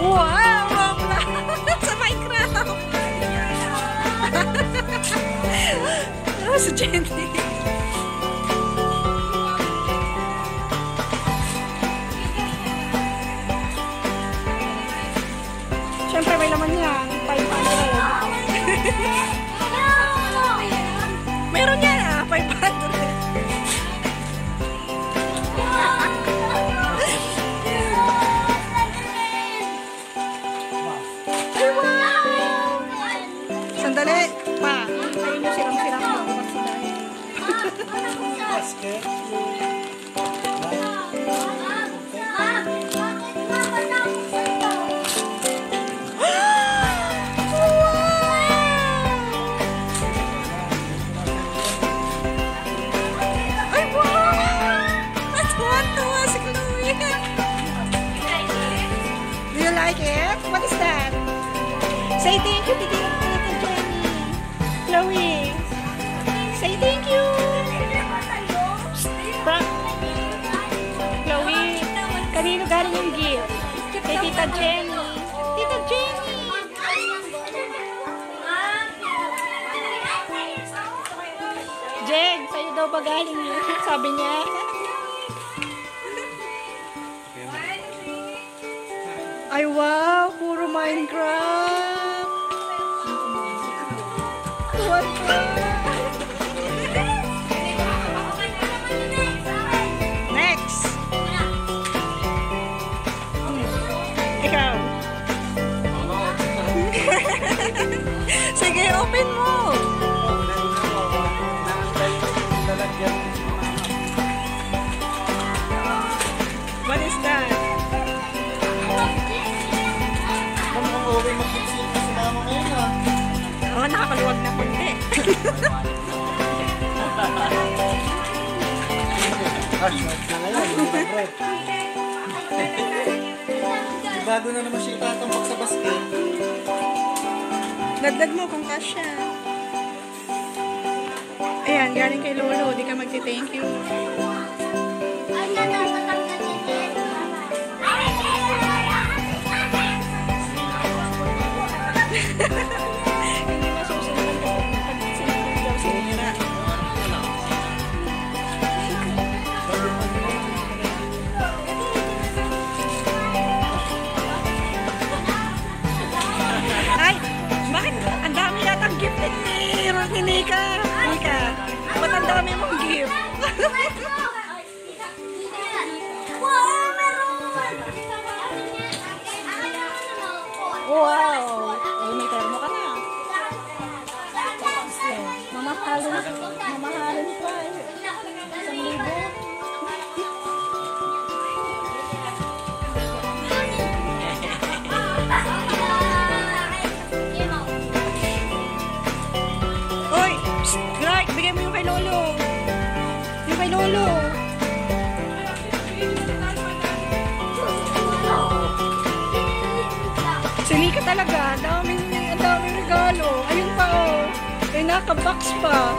Wow! Sa Minecraft! Sa Jenny. Siyempre may laman yan. 500. Meron yan 500. Sandali, pa. Ayun yung siram-siram mo. Basket. Ay, wow! Natuwa si Chloe. Do you like it? What is that? Say thank you, Tita Jenny. Chloe. Say thank you. Chloe, kanino galing yung gift? Kay Tita Jenny. Tita Jenny. Jen, sa'yo daw ba galing yun? Sabi niya. Ay, wow! Puro Minecraft! What the? Next! Ikaw. Sige, open mo! What is that? Uwi mag-exit na si mama ngayon ha. Oo, nakakaluwag na konti. Hashmart na ngayon, hindi na bread. Bago na naman siya itatampak sa basket. Dagdag mo kung kasya. Ayan, galing kay Lolo. Di ka magti-thank you. Hindi masusunod pag sinunod daw sinira. Ay! Bakit? Ang dami yatang gift ni Nika. Nika, ba't ang dami mong gift? Wow! Oh, may termo ka na. Mamahalin pa. 1,000. Oy! Clark, bigay mo yung kay Lolo. Yung kay Lolo. Sili ka talaga. Ang daming regalo. Ayun pa oh. Ay, naka-box pa.